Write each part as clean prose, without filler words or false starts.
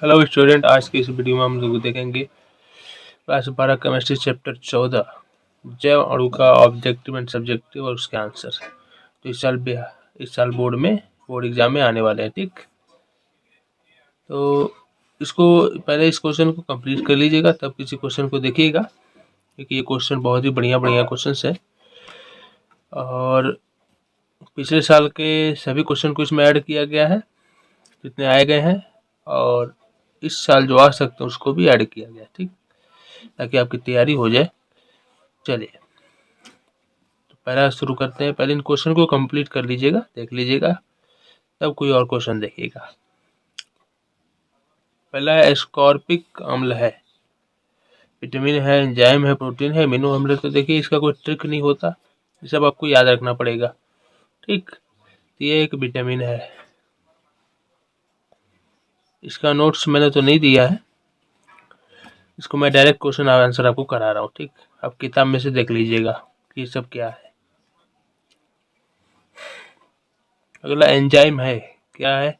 Hello student, आज की इस वीडियो में हम लोग देखेंगे क्लास 12 केमिस्ट्री चैप्टर 14 जैव अणु का ऑब्जेक्टिव एंड सब्जेक्टिव और उसके आंसर। तो इस साल बोर्ड एग्जाम में आने वाले हैं। ठीक, तो इसको पहले इस क्वेश्चन को कंप्लीट कर लीजिएगा, तब किसी क्वेश्चन को देखिएगा, क्योंकि ये क्वेश्चन बहुत ही बढ़िया क्वेश्चन है और पिछले साल के सभी क्वेश्चन को इसमें ऐड किया गया है जितने आए गए हैं, और इस साल जो आ सकते हैं उसको भी ऐड किया गया। ठीक, ताकि आपकी तैयारी हो जाए। चलिए तो पहला शुरू करते हैं। पहले इन क्वेश्चन को कंप्लीट कर लीजिएगा, देख लीजिएगा, तब कोई और क्वेश्चन देखिएगा। पहला है एस्कॉर्बिक अम्ल है, विटामिन है, एंजाइम है, प्रोटीन है, अमीनो अम्ल। तो देखिए इसका कोई ट्रिक नहीं होता, ये सब आपको याद रखना पड़ेगा। ठीक, तो ये एक विटामिन है। इसका नोट्स मैंने तो नहीं दिया है, इसको मैं डायरेक्ट क्वेश्चन आंसर आपको करा रहा हूँ। ठीक, आप किताब में से देख लीजिएगा कि ये सब क्या है। अगला एंजाइम है, क्या है?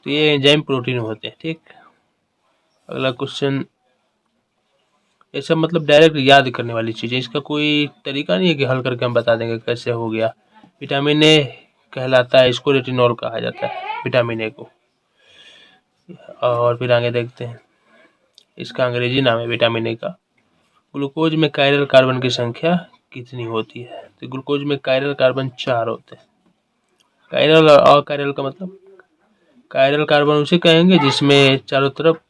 तो ये एंजाइम प्रोटीन होते हैं। ठीक, अगला क्वेश्चन, ये सब मतलब डायरेक्ट याद करने वाली चीज़ें, इसका कोई तरीका नहीं है कि हल करके हम बता देंगे कैसे हो गया। विटामिन ए कहलाता है, इसको रेटिनॉल कहा जाता है, विटामिन ए को। और फिर आगे देखते हैं, इसका अंग्रेजी नाम है विटामिन ए का। ग्लूकोज में कायरल कार्बन की संख्या कितनी होती है? तो ग्लूकोज में कायरल कार्बन 4 होते हैं। कायरल और अकायरल का मतलब, कायरल कार्बन उसे कहेंगे जिसमें चारों तरफ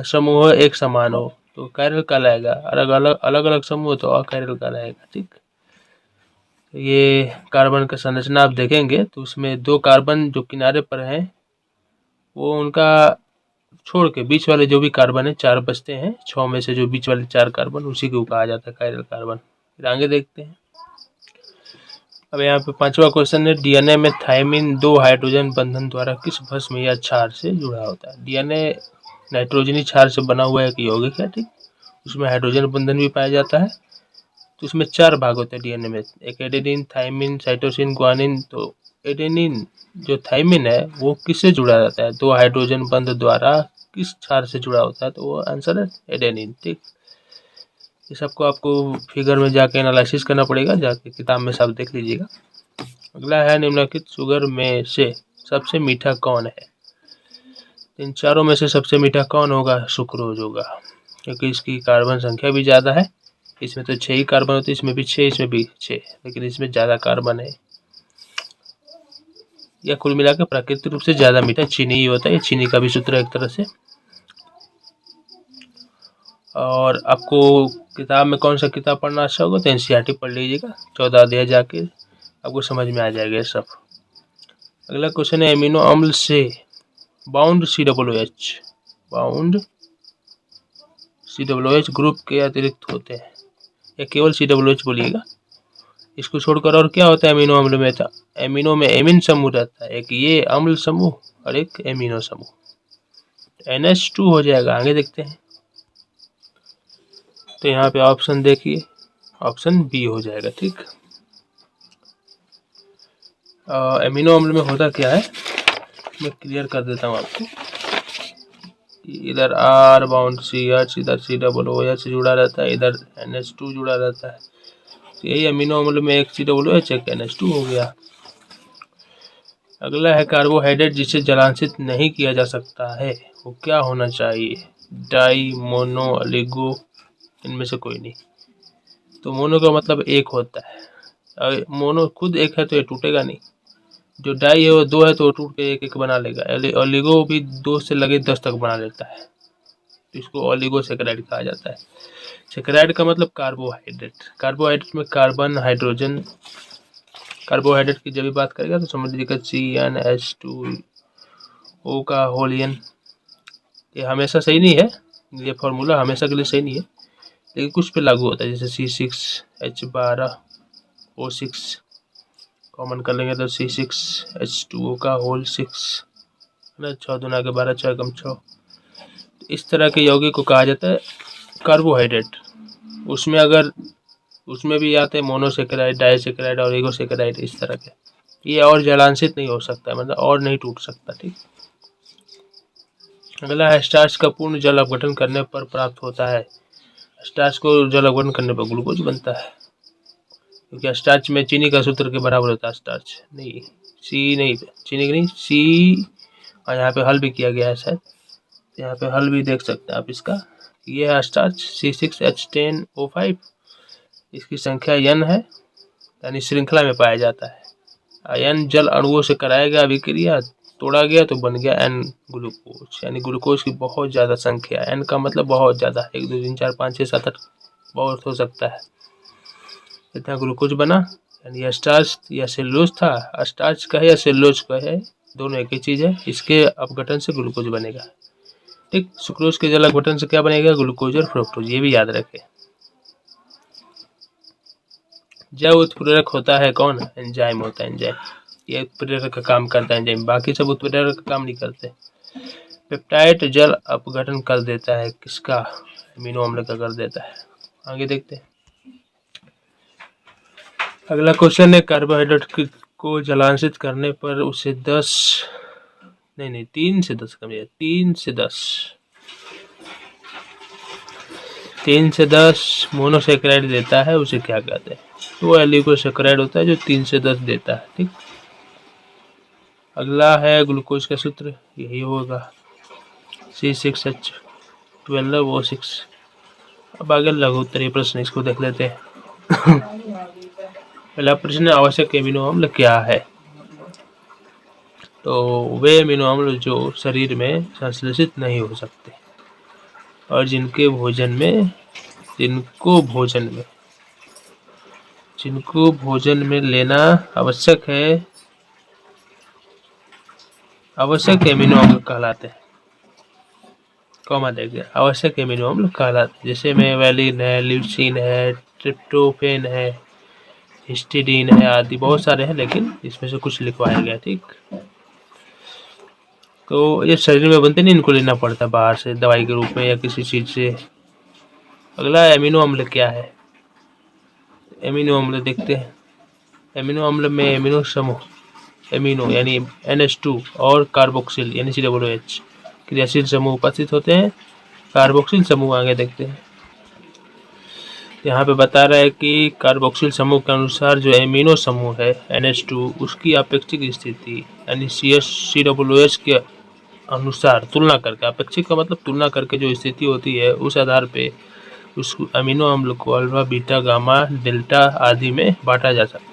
समूह एक समान हो, तो कायरल कहलाएगा। अलग अलग समूह तो अकायरल कहलाएगा। ठीक, ये कार्बन का संरचना आप देखेंगे तो उसमें 2 कार्बन जो किनारे पर हैं, वो उनका छोड़ के बीच वाले जो भी कार्बन है 4 बचते हैं। 6 में से जो बीच वाले 4 कार्बन, उसी को कहा जाता है कायरल कार्बन। फिर आगे देखते हैं। अब यहाँ पे 5वां क्वेश्चन है, डीएनए में थायमिन 2 हाइड्रोजन बंधन द्वारा किस भस्म या क्षार से जुड़ा होता है? डीएनए नाइट्रोजनी क्षार से बना हुआ एक यौगिक है। ठीक, उसमें हाइड्रोजन बंधन भी पाया जाता है। तो इसमें 4 भाग होते हैं डीएनए में, एक एडेनिन, थायमिन, साइटोसिन, ग्वानिन। तो एडेनिन जो थायमिन है वो किससे जुड़ा रहता है? 2 हाइड्रोजन बंध द्वारा किस क्षार से जुड़ा होता है? तो वो आंसर है एडेनिन। ठीक, ये सबको आपको फिगर में जाके एनालिसिस करना पड़ेगा, जाके किताब में सब देख लीजिएगा। अगला है, निम्नलिखित शुगर में से सबसे मीठा कौन है? इन चारों में से सबसे मीठा कौन होगा? सुक्रोज होगा, क्योंकि इसकी कार्बन संख्या भी ज़्यादा है। इसमें तो 6 ही कार्बन होते हैं, इसमें भी 6, इसमें भी 6, लेकिन इसमें ज़्यादा कार्बन है। यह कुल मिलाकर प्राकृतिक रूप से ज़्यादा मीठा चीनी ही होता है। ये चीनी का भी सूत्र है एक तरह से। और आपको किताब में कौन सा किताब पढ़ना अच्छा होगा? तो एनसीईआरटी पढ़ लीजिएगा, 14 अध्याय जाके आपको समझ में आ जाएगा ये सब। अगला क्वेश्चन है, अमीनो अम्ल से बाउंड COOH ग्रुप के अतिरिक्त होते हैं, या केवल COOH बोलिएगा। इसको छोड़कर और क्या होता है अमीनो अम्ल में? था एमिनो में एमिन समूह रहता है, एक ये अम्ल समूह और एक एमिनो समूह। NH2 हो जाएगा। आगे देखते हैं, तो यहाँ पे ऑप्शन देखिए, ऑप्शन बी हो जाएगा। ठीक, एमिनो अम्ल में होता क्या है मैं क्लियर कर देता हूँ आपको। इधर R बाउंड CH, इधर COOH जुड़ा रहता है, इधर NH2 जुड़ा रहता है। तो यही अमीनो अम्ल में एक COOH एक NH2 हो गया। अगला है, कार्बोहाइड्रेट जिसे जलांशित नहीं किया जा सकता है वो क्या होना चाहिए? डाई, मोनो, ऑलिगो, इनमें से कोई नहीं। तो मोनो का मतलब एक होता है, मोनो खुद एक है तो ये टूटेगा नहीं। जो डाई है वो 2 है तो टूट के एक बना लेगा। ऑलिगो भी 2 से लगे 10 तक बना लेता है, तो इसको ऑलिगोसेकेराइड कहा जाता है। सेकेराइड का मतलब कार्बोहाइड्रेट। कार्बोहाइड्रेट में कार्बन, हाइड्रोजन, कार्बोहाइड्रेट की जब भी बात करेगा तो समझ लीजिएगा CnH2O का होलियन। ये हमेशा सही नहीं है, ये फॉर्मूला हमेशा के लिए सही नहीं है, लेकिन कुछ पे लागू होता है। जैसे C6H12O6 कॉमन कर लेंगे तो C6H2O का होल 6 है ना, 6 दूना के 12, 6 कम 6। इस तरह के यौगिक को कहा जाता है कार्बोहाइड्रेट। उसमें भी आते हैं मोनोसेकेराइड, डाइसेकेराइड और ऑलिगोसेकेराइड, इस तरह के। ये और जलांशित नहीं हो सकता, मतलब और नहीं टूट सकता। ठीक, अगला है स्टार्च का पूर्ण जल अपघटन करने पर प्राप्त होता है। स्टार्च को जल अपघटन करने पर ग्लूकोज बनता है, क्योंकि स्टार्च में चीनी का सूत्र के बराबर होता है। स्टार्च नहीं, सी नहीं, चीनी नहीं, सी। और यहाँ पे हल भी किया गया है शायद, यहाँ पे हल भी देख सकते हैं आप इसका। ये है स्टार्च C6H10O5, इसकी संख्या N है, यानी श्रृंखला में पाया जाता है। N जल अणुओं से कराया गया अभिक्रिया, तोड़ा गया तो बन गया N ग्लूकोज, यानी ग्लूकोज की बहुत ज़्यादा संख्या। N का मतलब बहुत ज़्यादा, 1 2 3 4 5 6 7 8 बहुत हो सकता है, इतना ग्लूकोज बना। यानी यह स्टार्च या सेलुलोज था, स्टार्च का है या सेलुलोज का है, दोनों एक ही चीज़ है। इसके अपघटन से ग्लूकोज बनेगा। ठीक, सुक्रोज के जल अपघटन से क्या बनेगा? ग्लूकोज और फ्रुक्टोज, ये भी याद रखें। जैव उत्प्रेरक होता है कौन? एंजाइम होता है। एंजाइम ये उत्प्रेरक का काम करता है एंजाइम, बाकी सब उत्प्रेरक का काम नहीं करते। पेप्टाइड जल अपघटन कर देता है किसका? अमीनो अम्ल का कर देता है। आगे देखते हैं। अगला क्वेश्चन है, कार्बोहाइड्रेट को जलांशित करने पर उसे 3 से 10 कम, 3 से 10 मोनोसेक्राइड देता है, उसे क्या कहते हैं? तो एलिगोसेक्राइड होता है जो 3 से 10 देता है। ठीक, अगला है ग्लूकोज का सूत्र, यही होगा C6H12O6। अब आगे लघु उत्तरीय प्रश्न, इसको देख लेते हैं। पहला प्रश्न, आवश्यक एमिनो अम्ल क्या है? तो वे एमिनो अम्ल जो शरीर में संश्लेषित नहीं हो सकते और जिनको भोजन में लेना आवश्यक है, आवश्यक एमिनो अम्ल कहलाते हैं। कॉमा देखिए, आवश्यक एमिनो अम्ल कहलाते हैं। जैसे में वैलिन है, ल्यूसीन है, ट्रिप्टोफेन है, हिस्टिडीन है आदि, बहुत सारे हैं, लेकिन इसमें से कुछ लिखवाया गया। ठीक, तो ये शरीर में बनते नहीं, इनको लेना पड़ता बाहर से दवाई के रूप में या किसी चीज़ से। अगला एमिनो अम्ल क्या है? एमिनो अम्ल देखते हैं। एमिनो अम्ल में एमिनो समूह, एमिनो यानी NH2 और कार्बोक्सिल यानी COOH क्रियाशील समूह उपस्थित होते हैं। कार्बोक्सिल समूह आगे देखते हैं। यहाँ पे बता रहा है कि कार्बोक्सिल समूह के अनुसार जो एमिनो समूह है NH2, उसकी अपेक्षित स्थिति यानी COOH के अनुसार तुलना करके, अपेक्षित का मतलब तुलना करके जो स्थिति होती है, उस आधार पे उस अमीनो अम्ल को अल्फा, बीटा, गामा, डेल्टा आदि में बांटा जा सकता है।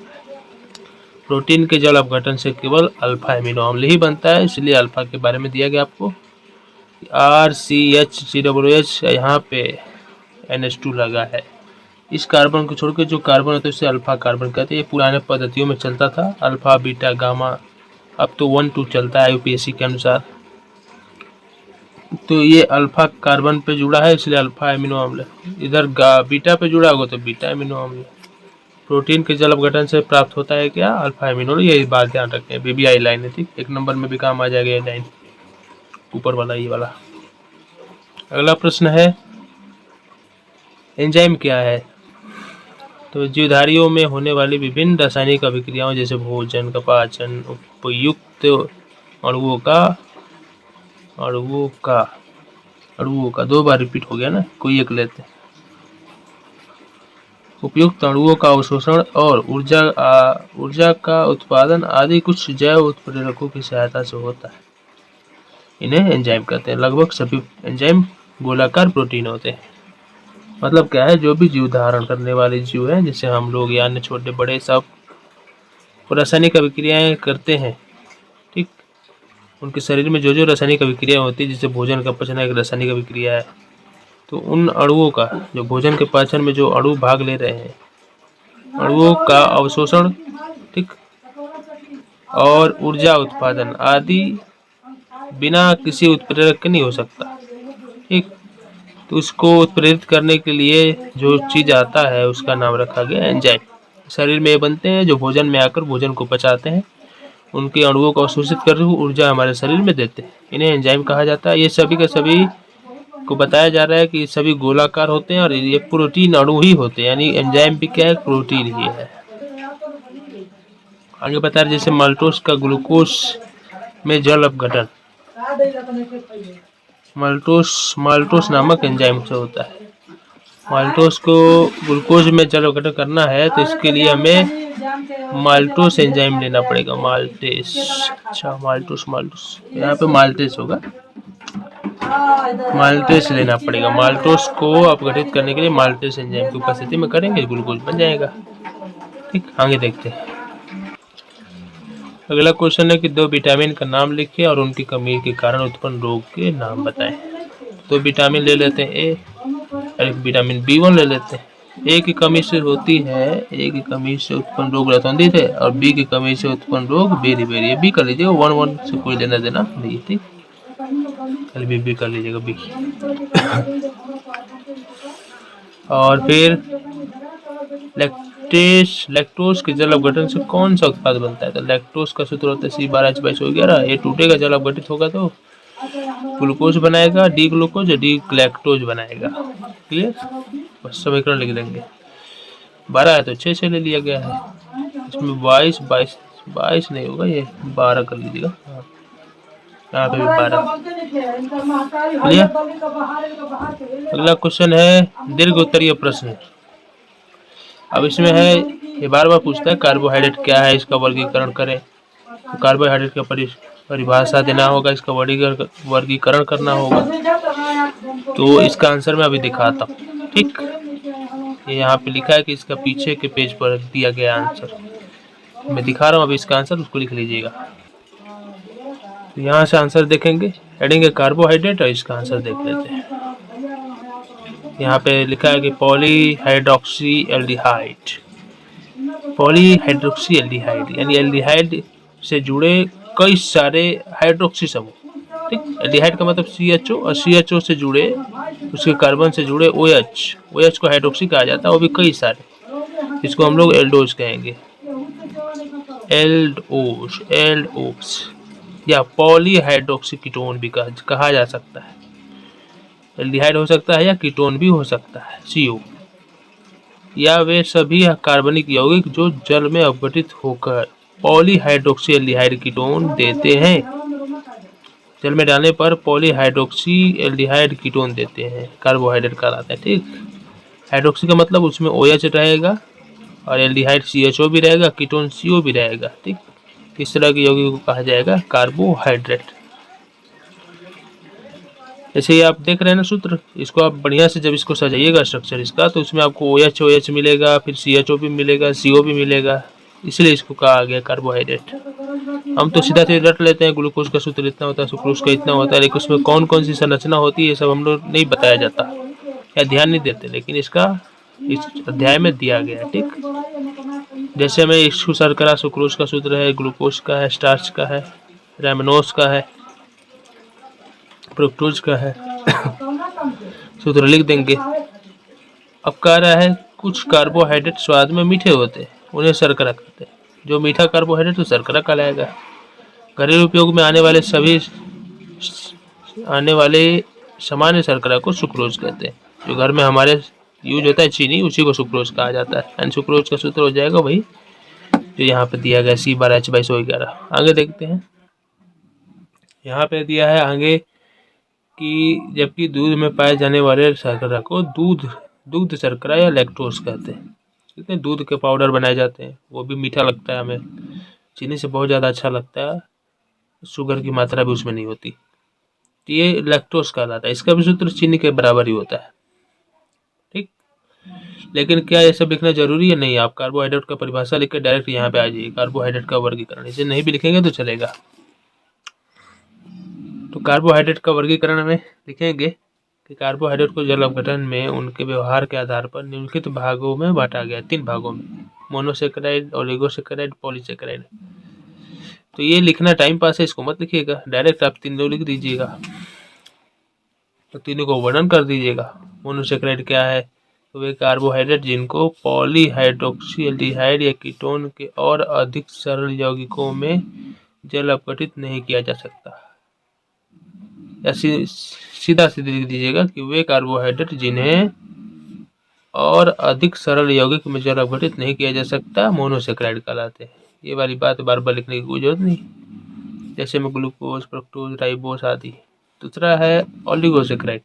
प्रोटीन के जल अपघटन से केवल अल्फा एमिनो अम्ल ही बनता है, इसलिए अल्फा के बारे में दिया गया आपको। RCH यहाँ पे NH2 लगा है। इस कार्बन को छोड़कर जो कार्बन होता है उसे अल्फा कार्बन कहते हैं। ये पुराने पद्धतियों में चलता था, अल्फा, बीटा, गामा। अब तो 1 2 चलता है UPSC के अनुसार। तो ये अल्फा कार्बन पे जुड़ा है, इसलिए अल्फा एमिनो अम्ल। इधर बीटा पे जुड़ा होगा तो बीटा एमिनो अम्ल। प्रोटीन के जल अपघटन से प्राप्त होता है क्या? Alpha amino. ये बात ध्यान रखें, BBI लाइन है। ठीक, 1 नंबर में भी काम आ जाएगा ये लाइन, ऊपर वाला ये वाला। अगला प्रश्न है, एंजाइम क्या है? तो जीवधारियों में होने वाली विभिन्न रासायनिक अभिक्रियाओं जैसे भोजन का पाचन, उपयुक्त अणुओं का 2 बार रिपीट हो गया ना, कोई एक लेते हैं। उपयुक्त अणुओं का अवशोषण और ऊर्जा का उत्पादन आदि कुछ जैव उत्प्रेरकों की सहायता से होता है, इन्हें एंजाइम कहते हैं। लगभग सभी एंजाइम गोलाकार प्रोटीन होते हैं। मतलब क्या है, जो भी जीव धारण करने वाले जीव हैं, जैसे हम लोग या अन्य छोटे बड़े सब रासायनिक अभिक्रियाएं करते हैं। ठीक, उनके शरीर में जो जो रासायनिक अभिक्रिया होती है, जैसे भोजन का पचना एक रासायनिक अभिक्रिया है, तो उन अणुओं का, जो भोजन के पाचन में जो अणु भाग ले रहे हैं, अणुओं का अवशोषण, ठीक, और ऊर्जा उत्पादन आदि बिना किसी उत्प्रेरक के नहीं हो सकता। ठीक, तो उसको उत्प्रेरित करने के लिए जो चीज़ आता है उसका नाम रखा गया एंजाइम। शरीर में बनते हैं, जो भोजन में आकर भोजन को पचाते हैं, उनके अणुओं को अवशोषित कर ऊर्जा हमारे शरीर में देते हैं, इन्हें एंजाइम कहा जाता है। ये सभी के सभी को बताया जा रहा है कि सभी गोलाकार होते हैं और ये प्रोटीन अणु ही होते हैं, यानी एंजाइम भी क्या है? प्रोटीन ही है। आगे बता रहे, जैसे माल्टोस का ग्लूकोज में जल अपघटन, माल्टोस माल्टोस नामक एंजाइम से होता है। माल्टोस को ग्लूकोज में जल अपघटन करना है तो इसके लिए हमें माल्टोस एंजाइम लेना पड़ेगा। माल्टेस, अच्छा माल्टोस यहाँ पे माल्टेस होगा, माल्टेस लेना पड़ेगा। माल्टोस को अपघटित करने के लिए माल्टेस एंजाइम की उपस्थिति में करेंगे, ग्लूकोज बन जाएगा। ठीक, आगे देखते हैं। अगला क्वेश्चन है कि 2 विटामिन का नाम लिखिए और उनकी कमी के कारण उत्पन्न रोग के नाम बताएं। 2 विटामिन ले लेते हैं, ए और एक विटामिन B1 ले लेते हैं। ए की कमी से होती है, ए की कमी से उत्पन्न रोग रतौंधित है और बी की कमी से उत्पन्न रोग बेरी। बी कर लीजिएगा, 1 से कोई लेना देना नहीं। ठीक, कल बी कर लीजिएगा, बी। और फिर लैक्टोज के जल अपघटन से कौन सा उत्पाद बनता है? तो लैक्टोज का सूत्र होता है C12H22। ये टूटेगा, जल अपघटित होगा तो ग्लूकोज बनाएगा, डी ग्लूकोज, डी लैक्टोज बनाएगा। क्लियर, बस समीकरण लिख देंगे। 12 है तो 6 से ले लिया गया है। इसमें 22 नहीं होगा, ये 12 कर लीजिएगा। यहाँ पे भी 12। क्लियर। अगला क्वेश्चन है दीर्घ उत्तरीय प्रश्न। अब इसमें है, ये बार पूछता है कार्बोहाइड्रेट क्या है, इसका वर्गीकरण करें। तो कार्बोहाइड्रेट का परिभाषा देना होगा, इसका वर्गीकरण करना होगा। तो इसका आंसर मैं अभी दिखाता हूँ। ठीक, ये यहाँ पे लिखा है कि इसका पीछे के पेज पर दिया गया आंसर मैं दिखा रहा हूँ। अभी इसका आंसर उसको लिख लीजिएगा। तो यहाँ से आंसर देखेंगे, हेडिंग है कार्बोहाइड्रेट और इसका आंसर देख लेते हैं। यहाँ पे लिखा है कि पॉलीहाइड्रोक्सी एल्डिहाइड यानी एल्डिहाइड से जुड़े कई सारे हाइड्रोक्सी समूह। ठीक, एल्डिहाइड का मतलब CHO और CHO से जुड़े उसके कार्बन से जुड़े OH को हाइड्रोक्सी कहा जाता है, वो भी कई सारे। इसको हम लोग एल्डोज कहेंगे, एल्डोज या पॉलीहाइड्रोक्सी कीटोन भी कहा जा सकता है। एल्डिहाइड हो सकता है या कीटोन भी हो सकता है, CO, या वे सभी कार्बनिक यौगिक जो जल में अपघटित होकर पॉलीहाइड्रोक्सी एल्डिहाइड कीटोन देते हैं। जल में डालने पर पॉलीहाइड्रोक्सी एल्डिहाइड कीटोन देते हैं, कार्बोहाइड्रेट कहलाता है। ठीक, हाइड्रोक्सी का मतलब उसमें OH रहेगा और एल्डिहाइड CHO भी रहेगा, कीटोन CO भी रहेगा। ठीक, इस तरह के यौगिक को कहा जाएगा कार्बोहाइड्रेट। ऐसे ही आप देख रहे हैं ना सूत्र, इसको आप बढ़िया से जब इसको सजाइएगा स्ट्रक्चर इसका, तो उसमें आपको OH मिलेगा, फिर CHO भी मिलेगा, CO भी मिलेगा, इसलिए इसको कहा गया कार्बोहाइड्रेट। हम तो सीधा रट लेते हैं, ग्लूकोज का सूत्र इतना होता है, सुक्रोज का इतना होता है, लेकिन उसमें कौन कौन सी संरचना होती है ये सब हम लोग नहीं बताया जाता या ध्यान नहीं देते, लेकिन इसका इस अध्याय में दिया गया है। ठीक, जैसे में इसको शर्करा सुक्रोज का सूत्र है, ग्लूकोज का है, स्टार्च का है, रैमनोज का है, फ्रुक्टोज का है। सूत्र लिख देंगे। अब कह रहा है कुछ कार्बोहाइड्रेट स्वाद में मीठे होते हैं, उन्हें शर्करा कहते हैं। जो मीठा कार्बोहाइड्रेट तो शर्करा कहलाएगा। घरेलू उपयोग में आने वाले सामान्य शर्करा को सुक्रोज कहते हैं। जो घर में हमारे यूज होता है चीनी, उसी को सुक्रोज कहा जाता है। एंड सुक्रोज का सूत्र हो जाएगा वही जो यहाँ पे दिया गया C12H22। आगे देखते हैं, यहाँ पे दिया है आगे कि जबकि दूध में पाए जाने वाले शर्करा को दूध शर्करा या लैक्टोज कहते हैं। कितने दूध के पाउडर बनाए जाते हैं, वो भी मीठा लगता है हमें, चीनी से बहुत ज़्यादा अच्छा लगता है, शुगर की मात्रा भी उसमें नहीं होती, तो ये लैक्टोज कहलाता है। इसका भी सूत्र चीनी के बराबर ही होता है। ठीक, लेकिन क्या ये सब लिखना जरूरी है? नहीं, आप कार्बोहाइड्रेट का परिभाषा लिख कर डायरेक्ट यहाँ पे आ जाइए, कार्बोहाइड्रेट का वर्गीकरण। इसे नहीं भी लिखेंगे तो चलेगा। तो कार्बोहाइड्रेट का वर्गीकरण में लिखेंगे कि कार्बोहाइड्रेट को जल अपघटन में उनके व्यवहार के आधार पर निम्नलिखित भागों में बांटा गया, 3 भागों में, मोनोसेकेराइड, ओलिगोसेकेराइड, पॉलीसेकेराइड। तो ये लिखना टाइम पास है, इसको मत लिखिएगा, डायरेक्ट आप तीनों लिख दीजिएगा, तो तीनों को वर्णन कर दीजिएगा। मोनोसेकेराइड क्या है? तो वे कार्बोहाइड्रेट जिनको पॉलीहाइड्रोक्सी एल्डिहाइड या कीटोन के और अधिक सरल यौगिकों में जल अपघटित नहीं किया जा सकता, या सीधा लिख दीजिएगा कि वे कार्बोहाइड्रेट जिन्हें और अधिक सरल यौगिक में जल अपघटित नहीं किया जा सकता मोनोसेकेराइड कहलाते हैं। ये वाली बात बार बार लिखने की कोई जरूरत नहीं, जैसे में ग्लूकोज, फ्रक्टोज, राइबोस आदि। दूसरा है ओलिगोसेक्राइड,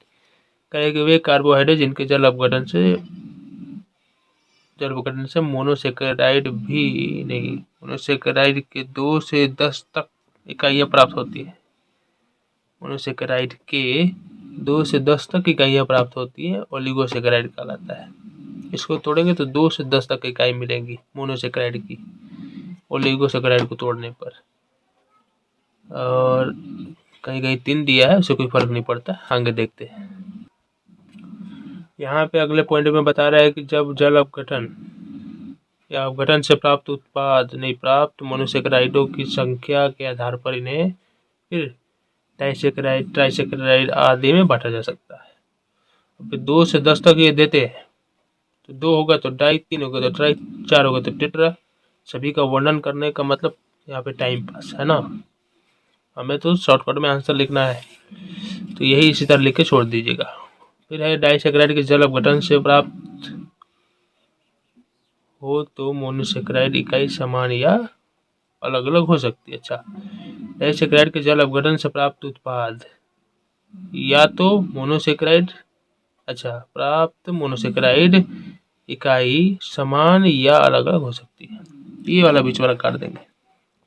कहेंगे वे कार्बोहाइड्रेट जिनके जल अपघटन से मोनोसेक्राइड भी नहीं, मोनोसेक्राइड के 2 से 10 तक इकाइयाँ प्राप्त होती है। मोनोसेक्राइड के 2 से 10 तक इकाइयाँ प्राप्त होती है, ओलिगोसेक्राइड कहलाता है। इसको तोड़ेंगे तो 2 से 10 तक इकाई मिलेंगी मोनोसेक्राइड की, ओलिगोसेक्राइड को तोड़ने पर। और कहीं कहीं 3 दिया है, उससे कोई फर्क नहीं पड़ता, आगे देखते हैं। यहाँ पे अगले पॉइंट में बता रहा है कि जब जल अपघटन या अपघटन से प्राप्त उत्पाद नहीं प्राप्त मोनोसेक्राइडों की संख्या के आधार पर इन्हें फिर डाइसेक्राइड, ट्राइसेक्राइड आदि में बांटा जा सकता है। फिर 2 से 10 तक ये देते हैं, तो 2 होगा तो डाई, 3 होगा तो ट्राई, 4 होगा तो टेट्रा। सभी का वर्णन करने का मतलब यहाँ पे टाइम पास है ना, हमें तो शॉर्टकट में आंसर लिखना है, तो यही इसी तरह लिख के छोड़ दीजिएगा। फिर है डाइसेक्राइड के जल अपघटन से प्राप्त हो तो मोनोसेक्राइड इकाई समान या अलग अलग हो सकती है। अच्छा, डाइसेक्राइड के जल अपघटन से प्राप्त उत्पाद या तो मोनोसेक्राइड, अच्छा प्राप्त मोनोसेक्राइड इकाई समान या अलग अलग हो सकती है। ये वाला बीच वाला काट देंगे,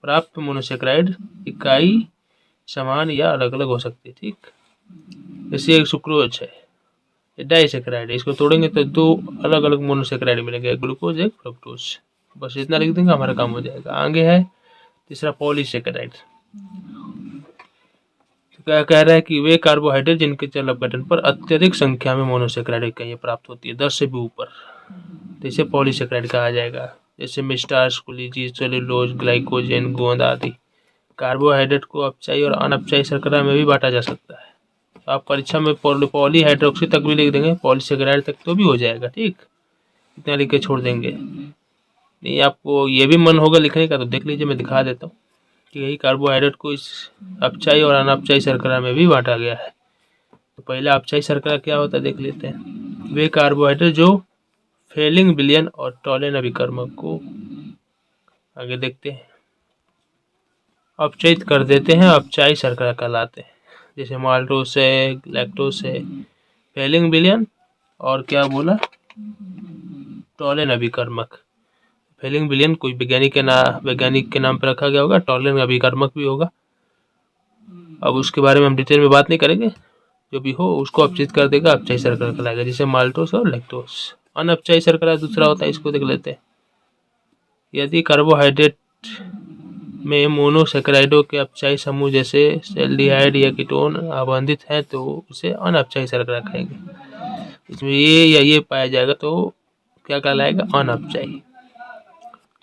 प्राप्त मोनोसेक्राइड इकाई समान या अलग अलग हो सकती है। ठीक, जैसे एक सुक्रोज है, डाइसेक्राइड है, इसको तोड़ेंगे तो 2 अलग अलग मोनोसेक्राइड मिलेंगे, एक ग्लूकोज एक फ्रक्टोज। बस इतना लिख देंगे, हमारा काम हो जाएगा। आगे है तीसरा पॉलीसेक्राइड, तो क्या कह रहा है कि वे कार्बोहाइड्रेट जिनके जल अपघटन पर अत्यधिक संख्या में मोनोसेक्राइड इकाइयाँ प्राप्त होती है, 10 से भी ऊपर, तो इसे पॉलीसेक्राइड कहा जाएगा। जैसे मिस्टार्च को लीजिए, सेलुलोज, ग्लाइकोजन, गोंद आदि। कार्बोहाइड्रेट को अपचाई और अनअपचाई शर्करा में भी बांटा जा सकता है। आप परीक्षा में पॉलीहाइड्रोक्सी तक भी लिख देंगे, पॉलीसेक्राइड तक तो भी हो जाएगा। ठीक, इतना लिख के छोड़ देंगे। नहीं आपको ये भी मन होगा लिखने का तो देख लीजिए, मैं दिखा देता हूँ कि यही कार्बोहाइड्रेट को इस अपचाई और अनअपचाई शर्करा में भी बांटा गया है। तो पहला अपचाई शर्करा क्या होता है देख लेते हैं। वे कार्बोहाइड्रेट जो फेलिंग विलयन और टॉलेन अभिकर्मक को, आगे देखते हैं, अपचयित कर देते हैं, अपचाई शर्करा कहलाते हैं। जैसे माल्टोस है, लैक्टोस है, फेलिंग विलयन और क्या बोला, टॉलेन अभिकर्मक। फेलिंग विलयन कोई वैज्ञानिक के नाम पर रखा गया होगा, टॉलेन अभिकर्मक भी होगा। अब उसके बारे में हम डिटेल में बात नहीं करेंगे, जो भी हो उसको अपचयित कर देगा, अपचाई शर्करा कहलाएगा, जैसे माल्टोस और लैक्टोस। अनअपचाई शर्करा दूसरा होता है, इसको देख लेते हैं। यदि कार्बोहाइड्रेट में मोनोसेक्राइडों के अपचाई समूह जैसे एल्डिहाइड या कीटोन आबंधित हैं तो उसे अनअपचाई शर्करा कहेंगे। इसमें ये या ये पाया जाएगा तो क्या कहलाएगा, अनअपचाई,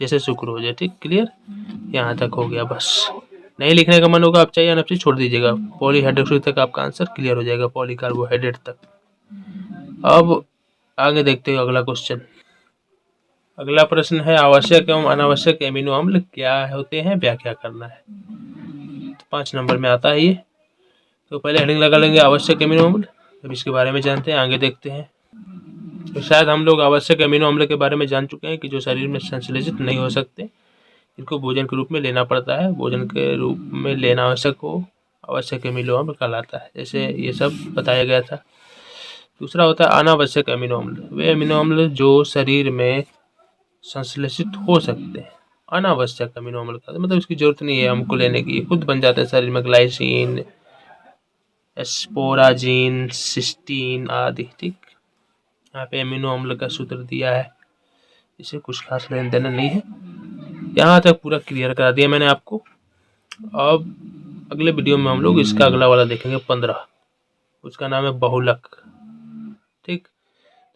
जैसे सुक्रोज है। ठीक, क्लियर, यहाँ तक हो गया। बस नहीं लिखने का मन होगा अपचाई अनअपचाई छोड़ दीजिएगा, पॉलीहाइड्रोक्सी तक आपका आंसर क्लियर हो जाएगा, पॉलीकार्बोहाइड्रेट तक। अब आगे देखते हैं अगला क्वेश्चन। अगला प्रश्न है आवश्यक एवं अनावश्यक एमिनो अम्ल क्या होते हैं, व्याख्या करना है। तो 5 नंबर में आता है ये। तो पहले हेडिंग लगा लेंगे आवश्यक एमिनो अम्ल, अब इसके बारे में जानते हैं, आगे देखते हैं। तो शायद हम लोग आवश्यक एमिनो अम्ल के बारे में जान चुके हैं कि जो शरीर में संश्लेषित नहीं हो सकते, इनको भोजन के रूप में लेना पड़ता है, भोजन के रूप में लेना आवश्यक हो, आवश्यक एमिनो अम्ल कहलाता है। जैसे ये सब बताया गया था। दूसरा होता है अनावश्यक एमिनो अम्ल, वे एमिनो अम्ल जो शरीर में संश्लेषित हो सकते हैं। अनावश्यक अमीनो अम्ल का मतलब इसकी जरूरत नहीं है हमको लेने की, खुद बन जाते हैं शरीर में, ग्लाइसिन, एस्पोराजीन, सिस्टीन आदि। ठीक, यहाँ पे अमीनो अम्ल का सूत्र दिया है, इसे कुछ खास लेन देना नहीं है। यहाँ तक पूरा क्लियर करा दिया मैंने आपको। अब अगले वीडियो में हम लोग इसका अगला वाला देखेंगे 15, उसका नाम है बहुलक। ठीक,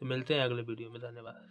तो मिलते हैं अगले वीडियो में, धन्यवाद।